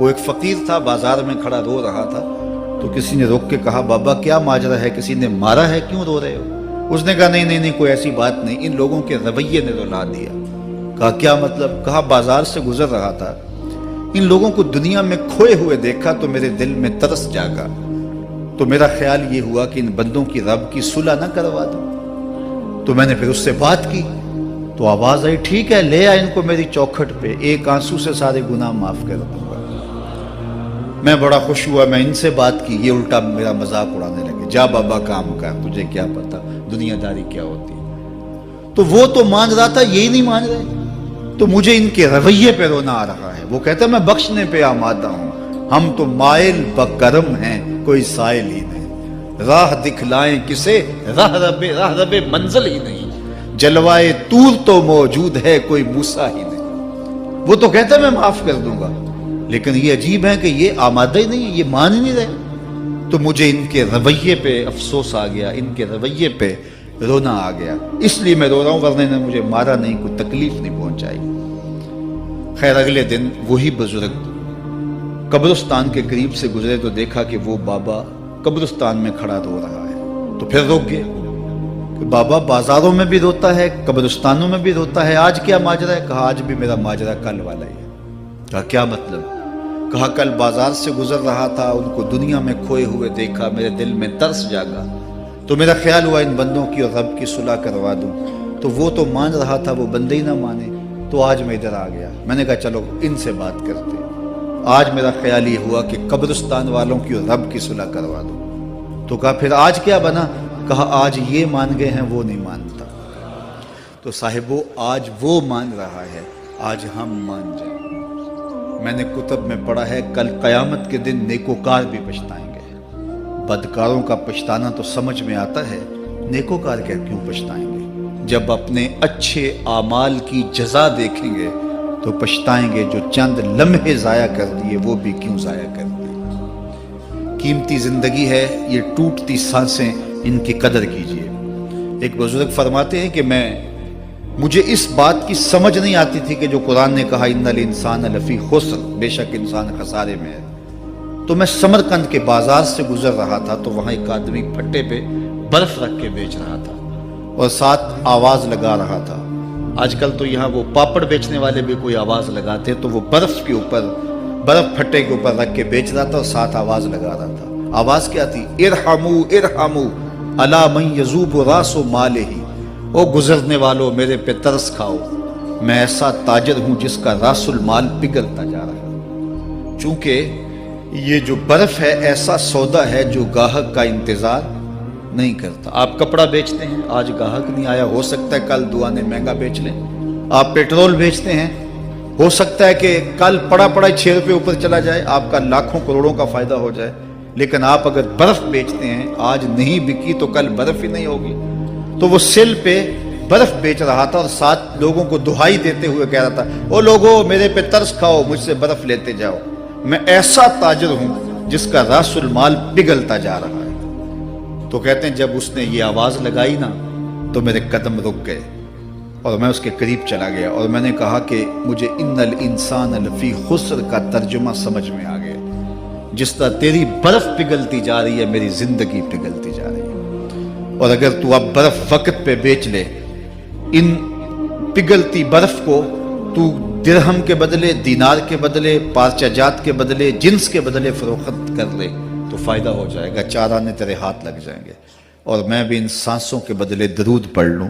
وہ ایک فقیر تھا، بازار میں کھڑا رو رہا تھا، تو کسی نے روک کے کہا بابا کیا ماجرا ہے، کسی نے مارا ہے، کیوں رو رہے ہو؟ اس نے کہا نہیں کوئی ایسی بات نہیں، ان لوگوں کے رویے نے رلا دیا۔ کہا کیا مطلب؟ کہا بازار سے گزر رہا تھا، ان لوگوں کو دنیا میں کھوئے ہوئے دیکھا تو میرے دل میں ترس جاگا، تو میرا خیال یہ ہوا کہ ان بندوں کی رب کی صلح نہ کروا دوں، تو میں نے پھر اس سے بات کی، تو آواز آئی ٹھیک ہے لے آ ان کو میری چوکھٹ پہ، ایک آنسو سے سارے گناہ معاف کر دوں گا۔ میں بڑا خوش ہوا، میں ان سے بات کی، یہ الٹا میرا مذاق اڑانے لگے، جا بابا کام کر، تجھے کیا پتا دنیا داری کیا ہوتی ہے۔ تو وہ تو مان رہا تھا، یہی نہیں مان رہے، تو مجھے ان کے رویے پہ رونا آ رہا ہے۔ وہ کہتا ہے میں بخشنے پہ آمادہ ہوں، ہم تو مائل بکرم ہیں، کوئی سائل ہی نہیں، راہ دکھلائیں کسے، راہ رب منزل ہی نہیں، جلوائے طور تو موجود ہے، کوئی موسیٰ ہی نہیں۔ وہ تو کہتا ہے میں معاف کر دوں گا، لیکن یہ عجیب ہے کہ یہ آمادہ ہی نہیں ہے، یہ مان ہی نہیں رہے۔ تو مجھے ان کے رویے پہ افسوس آ گیا، ان کے رویے پہ رونا آ گیا، اس لیے میں رو رہا ہوں، ورنہ نے مجھے مارا نہیں، کوئی تکلیف نہیں پہنچائی۔ خیر اگلے دن وہی بزرگ قبرستان کے قریب سے گزرے تو دیکھا کہ وہ بابا قبرستان میں کھڑا رو رہا ہے، تو پھر رک گئے کہ بابا بازاروں میں بھی روتا ہے، قبرستانوں میں بھی روتا ہے، آج کیا ماجرا ہے؟ کہا آج بھی میرا ماجرا کل والا ہی ہے۔ کہا کیا مطلب؟ کہا کل بازار سے گزر رہا تھا، ان کو دنیا میں کھوئے ہوئے دیکھا، میرے دل میں ترس جاگا، تو میرا خیال ہوا ان بندوں کی اور رب کی صلح کروا دوں، تو وہ تو مان رہا تھا، وہ بندے ہی نہ مانے، تو آج میں ادھر آ گیا، میں نے کہا چلو ان سے بات کرتے۔ آج میرا خیال یہ ہوا کہ قبرستان والوں کی اور رب کی صلح کروا دوں، تو کہا پھر آج کیا بنا؟ کہا آج یہ مان گئے ہیں، وہ نہیں مانتا، تو صاحبو آج وہ مان رہا ہے، آج ہم مان جائیں۔ میں نے کتب میں پڑھا ہے کل قیامت کے دن نیکوکار بھی پچھتائیں گے۔ بدکاروں کا پچھتانا تو سمجھ میں آتا ہے، نیکوکار کیوں پچھتائیں گے؟ جب اپنے اچھے اعمال کی جزا دیکھیں گے تو پچھتائیں گے، جو چند لمحے ضائع کر دیے وہ بھی کیوں ضائع کر دیے۔ قیمتی زندگی ہے، یہ ٹوٹتی سانسیں، ان کی قدر کیجیے۔ ایک بزرگ فرماتے ہیں کہ مجھے اس بات کی سمجھ نہیں آتی تھی کہ جو قرآن نے کہا ان الانسان لفی خسر، بے شک انسان خسارے میں ہے، تو میں سمرقند کے بازار سے گزر رہا تھا تو وہاں ایک آدمی پھٹے پہ برف رکھ کے بیچ رہا تھا اور ساتھ آواز لگا رہا تھا۔ آج کل تو یہاں وہ پاپڑ بیچنے والے بھی کوئی آواز لگاتے، تو وہ برف پھٹے کے اوپر رکھ کے بیچ رہا تھا اور ساتھ آواز لگا رہا تھا۔ آواز کیا تھی؟ ارحمو ارحمو الا من یذوب راس مالہ، او گزرنے والوں میرے پہ ترس کھاؤ، میں ایسا تاجر ہوں جس کا راس المال پگھلتا جا رہا ہے۔ چونکہ یہ جو برف ہے ایسا سودا ہے جو گاہک کا انتظار نہیں کرتا۔ آپ کپڑا بیچتے ہیں، آج گاہک نہیں آیا، ہو سکتا ہے کل دعا نے مہنگا بیچ لیں۔ آپ پیٹرول بیچتے ہیں، ہو سکتا ہے کہ کل پڑا 6 روپے اوپر چلا جائے، آپ کا لاکھوں کروڑوں کا فائدہ ہو جائے۔ لیکن آپ اگر برف بیچتے ہیں، آج نہیں بکی تو کل برف ہی نہیں ہوگی۔ تو وہ سل پہ برف بیچ رہا تھا اور ساتھ لوگوں کو دہائی دیتے ہوئے کہہ رہا تھا، او لوگو میرے پہ ترس کھاؤ، مجھ سے برف لیتے جاؤ، میں ایسا تاجر ہوں جس کا راس المال پگھلتا جا رہا ہے۔ تو کہتے ہیں جب اس نے یہ آواز لگائی نا تو میرے قدم رک گئے اور میں اس کے قریب چلا گیا اور میں نے کہا کہ مجھے ان الانسان لفی خسر کا ترجمہ سمجھ میں آ گیا۔ جس طرح تیری برف پگھلتی جا رہی ہے، میری زندگی پگھلتی جا رہی ہے، اور اگر تو اب برف وقت پہ بیچ لے، ان پگھلتی برف کو تو درہم کے بدلے، دینار کے بدلے، پارچہ جات کے بدلے، جنس کے بدلے فروخت کر لے تو فائدہ ہو جائے گا، 4 آنے تیرے ہاتھ لگ جائیں گے، اور میں بھی ان سانسوں کے بدلے درود پڑھ لوں،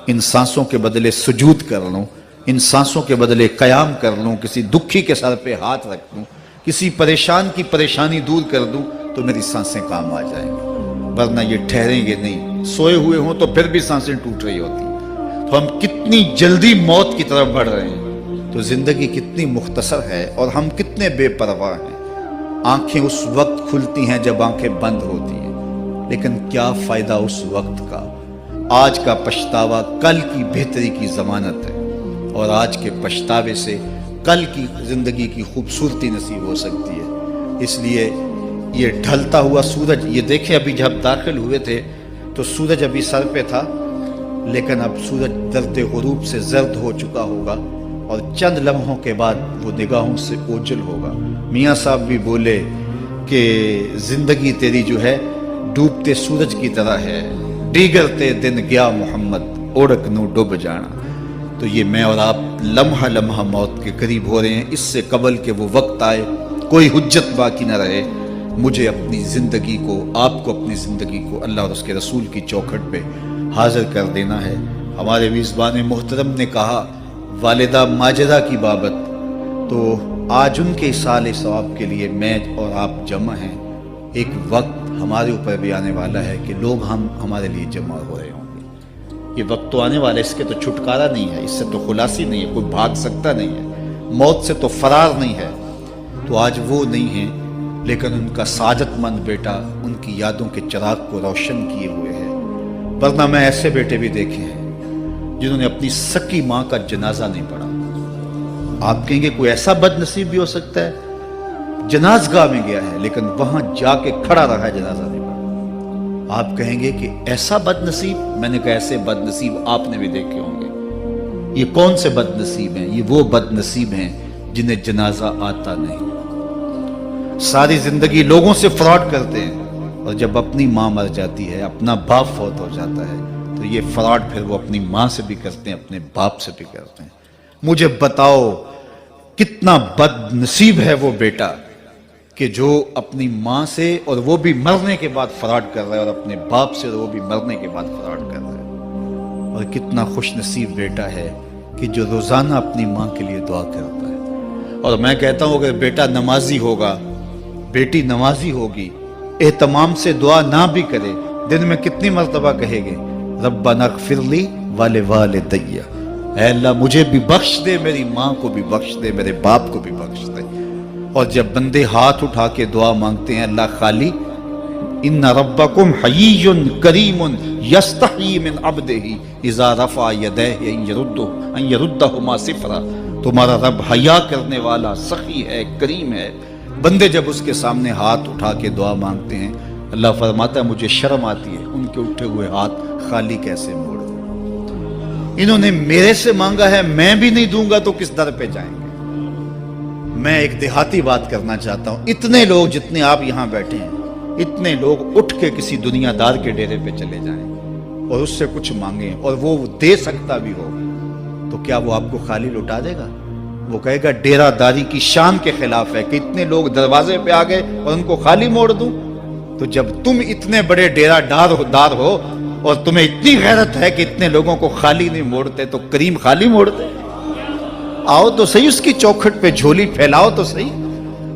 ان سانسوں کے بدلے سجود کر لوں، ان سانسوں کے بدلے قیام کر لوں، کسی دکھی کے سر پہ ہاتھ رکھ دوں، کسی پریشان کی پریشانی دور کر دوں تو میری سانسیں کام آ جائیں گی، ورنہ یہ ٹھہریں گے نہیں۔ سوئے ہوئے ہوں تو پھر بھی سانسیں ٹوٹ رہی ہوتی ہیں، تو ہم کتنی جلدی موت کی طرف بڑھ رہے ہیں، تو زندگی کتنی مختصر ہے اور ہم کتنے بے پرواہ ہیں۔ آنکھیں اس وقت کھلتی ہیں جب آنکھیں بند ہوتی ہیں، لیکن کیا فائدہ اس وقت کا؟ آج کا پچھتاوا کل کی بہتری کی ضمانت ہے، اور آج کے پچھتاوے سے کل کی زندگی کی خوبصورتی نصیب ہو سکتی ہے۔ اس لیے یہ ڈھلتا ہوا سورج، یہ دیکھیں ابھی جب داخل ہوئے تھے تو سورج ابھی سر پہ تھا، لیکن اب سورج درد غروب سے زرد ہو چکا ہوگا اور چند لمحوں کے بعد وہ نگاہوں سے اوجھل ہوگا۔ میاں صاحب بھی بولے کہ زندگی تیری جو ہے ڈوبتے سورج کی طرح ہے، ڈیگرتے دن گیا محمد اوڑک نو ڈوب جانا۔ تو یہ میں اور آپ لمحہ لمحہ موت کے قریب ہو رہے ہیں۔ اس سے قبل کہ وہ وقت آئے کوئی حجت باقی نہ رہے، مجھے اپنی زندگی کو، آپ کو اپنی زندگی کو اللہ اور اس کے رسول کی چوکھٹ پہ حاضر کر دینا ہے۔ ہمارے میزبان محترم نے کہا والدہ ماجدہ کی بابت، تو آج ان کے اصالِ ثواب کے لیے میں اور آپ جمع ہیں۔ ایک وقت ہمارے اوپر بھی آنے والا ہے کہ لوگ ہمارے لیے جمع ہو رہے ہوں گے۔ یہ وقت تو آنے والا ہے، اس کے تو چھٹکارا نہیں ہے، اس سے تو خلاصی نہیں ہے، کوئی بھاگ سکتا نہیں ہے، موت سے تو فرار نہیں ہے۔ تو آج وہ نہیں ہیں، لیکن ان کا سعادت مند بیٹا ان کی یادوں کے چراغ کو روشن کیے ہوئے ہے۔ ورنہ میں ایسے بیٹے بھی دیکھے ہیں جنہوں نے اپنی سکی ماں کا جنازہ نہیں پڑھا۔ آپ کہیں گے کوئی ایسا بد نصیب بھی ہو سکتا ہے، جنازگاہ میں گیا ہے لیکن وہاں جا کے کھڑا رہا ہے، جنازہ نہیں پڑھا۔ آپ کہیں گے کہ ایسا بد نصیب، میں نے کہا ایسے بد نصیب آپ نے بھی دیکھے ہوں گے۔ یہ کون سے بد نصیب ہیں؟ یہ وہ بد نصیب ہیں جنہیں جنازہ آتا نہیں، ساری زندگی لوگوں سے فراڈ کرتے ہیں، اور جب اپنی ماں مر جاتی ہے، اپنا باپ فوت ہو جاتا ہے، تو یہ فراڈ پھر وہ اپنی ماں سے بھی کرتے ہیں، اپنے باپ سے بھی کرتے ہیں۔ مجھے بتاؤ کتنا بد نصیب ہے وہ بیٹا کہ جو اپنی ماں سے، اور وہ بھی مرنے کے بعد فراڈ کر رہا ہے، اور اپنے باپ سے وہ بھی مرنے کے بعد فراڈ کر رہا ہے۔ اور کتنا خوش نصیب بیٹا ہے کہ جو روزانہ اپنی ماں کے لیے دعا کرتا ہے۔ اور میں کہتا ہوں اگر بیٹا نمازی ہوگا، بیٹی نمازی ہوگی، اہتمام سے دعا نہ بھی کرے، دن میں کتنی مرتبہ کہے گے ربنا اغفر لی ولوالدی، اے اللہ مجھے بھی بخش دے، میری ماں کو بھی بخش دے، میرے باپ کو بھی بخش دے۔ اور جب بندے ہاتھ اٹھا کے دعا مانگتے ہیں، اللہ خالی ان ربکم حیی کریم یستحیی من عبدہ اذا رفع یدیہ ان یردہما صفرا، تمہارا رب حیا کرنے والا، سخی ہے، کریم ہے۔ بندے جب اس کے سامنے ہاتھ اٹھا کے دعا مانگتے ہیں، اللہ فرماتا ہے مجھے شرم آتی ہے ان کے اٹھے ہوئے ہاتھ خالی کیسے موڑ دوں۔ انہوں نے میرے سے مانگا ہے، میں بھی نہیں دوں گا تو کس در پہ جائیں گے۔ میں ایک دیہاتی بات کرنا چاہتا ہوں، اتنے لوگ جتنے آپ یہاں بیٹھے ہیں، اتنے لوگ اٹھ کے کسی دنیا دار کے ڈیرے پہ چلے جائیں اور اس سے کچھ مانگیں اور وہ دے سکتا بھی ہو، تو کیا وہ آپ کو خالی لوٹا دے گا؟ وہ کہے گا ڈیرہ داری کی شان کے خلاف ہے کہ اتنے لوگ دروازے پہ آ گئے اور ان کو خالی موڑ دوں۔ تو جب تم اتنے بڑے ڈیرہ دار ہو اور تمہیں اتنی غیرت ہے کہ اتنے لوگوں کو خالی نہیں موڑتے، تو کریم خالی موڑتے؟ آؤ تو صحیح اس کی چوکھٹ پہ جھولی پھیلاؤ تو صحیح۔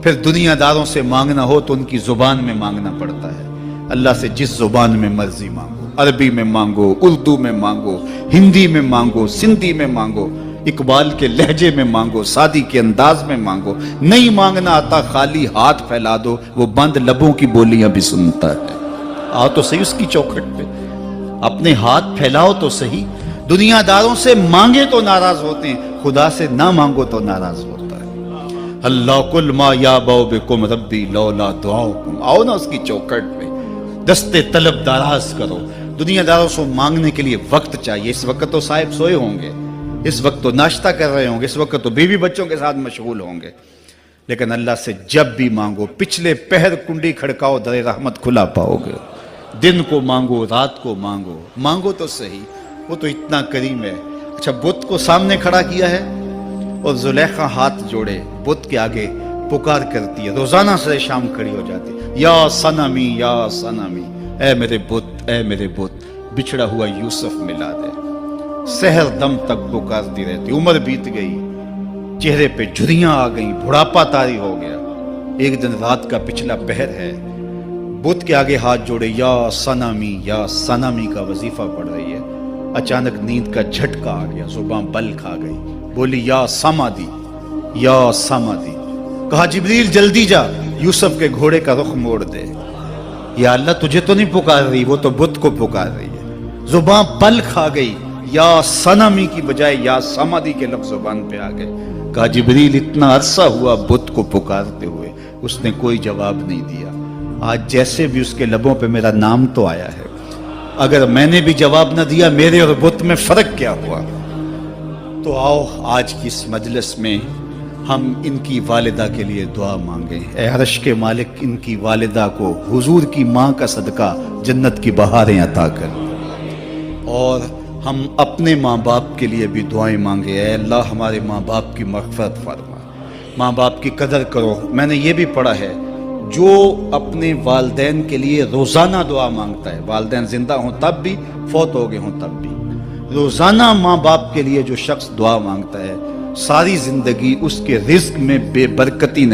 پھر دنیا داروں سے مانگنا ہو تو ان کی زبان میں مانگنا پڑتا ہے۔ اللہ سے جس زبان میں مرضی مانگو، عربی میں مانگو، اردو میں مانگو، ہندی میں مانگو، سندھی میں مانگو، اقبال کے لہجے میں مانگو، سادی کے انداز میں مانگو۔ نہیں مانگنا آتا خالی ہاتھ پھیلا دو، وہ بند لبوں کی بولیاں بھی سنتا ہے۔ آؤ تو صحیح اس کی چوکھٹ پہ، اپنے ہاتھ پھیلاؤ تو صحیح۔ دنیا داروں سے مانگے تو ناراض ہوتے ہیں، خدا سے نہ مانگو تو ناراض ہوتا ہے۔ اللہ کل ما یابو بکم ربی لولا دعاؤکم، آؤ نا اس کی چوکھٹ پہ، دستے طلب دراز کرو۔ دنیا داروں سے مانگنے کے لیے وقت چاہیے۔ اس وقت تو صاحب سوئے ہوں گے، اس وقت تو ناشتہ کر رہے ہوں گے، اس وقت تو بیوی بچوں کے ساتھ مشغول ہوں گے، لیکن اللہ سے جب بھی مانگو، پچھلے پہر کنڈی کھڑکاؤ، در رحمت کھلا پاؤ گے۔ دن کو مانگو، رات کو مانگو، مانگو تو صحیح، وہ تو اتنا کریم ہے۔ اچھا بت کو سامنے کھڑا کیا ہے اور زلیخا ہاتھ جوڑے بت کے آگے پکار کرتی ہے، روزانہ سے شام کھڑی ہو جاتی ہے، یا صنمی یا صنمی، اے میرے بت، اے میرے بت، بچھڑا ہوا یوسف ملا دے۔ سحر دم تک پکارتی رہتی، عمر بیت گئی، چہرے پہ جھریاں آ گئیں، بڑھاپا طاری ہو گیا۔ ایک دن رات کا پچھلا پہر ہے، بت کے آگے ہاتھ جوڑے یا صنمی کا وظیفہ پڑھ رہی ہے۔ اچانک نیند کا جھٹکا آ گیا، زباں بل کھا گئی، بولی یا سمادی یا سمادی۔ کہا جبریل جلدی جا، یوسف کے گھوڑے کا رخ موڑ دے۔ یا اللہ تجھے تو نہیں پکار رہی، وہ تو بت کو پکار رہی ہے۔ زباں بل کھا گئی، یا صنمی کی بجائے یا سمادی کے لفظ زبان پہ آ گئے۔ کہا جبریل اتنا عرصہ ہوا بت کو پکارتے ہوئے، اس نے کوئی جواب نہیں دیا، آج جیسے بھی اس کے لبوں پہ میرا نام تو آیا ہے، اگر میں نے بھی جواب نہ دیا، میرے اور بت میں فرق کیا ہوا؟ تو تو آؤ آج کی اس مجلس میں ہم ان کی والدہ کے لیے دعا مانگیں. اے عرش کے مالک ان کی والدہ کو حضور کی ماں کا صدقہ جنت کی بہاریں عطا کر. اور ہم اپنے ماں باپ کے لیے بھی دعائیں مانگے. اے اللہ ہمارے ماں باپ کی مغفرت فرما, ماں باپ کی قدر کرو. میں نے یہ بھی پڑھا ہے جو اپنے والدین کے لیے روزانہ دعا مانگتا ہے, والدین زندہ ہوں تب بھی, فوت ہو گئے ہوں تب بھی, روزانہ ماں باپ کے لیے جو شخص دعا مانگتا ہے, ساری زندگی اس کے رزق میں بے برکتی نہیں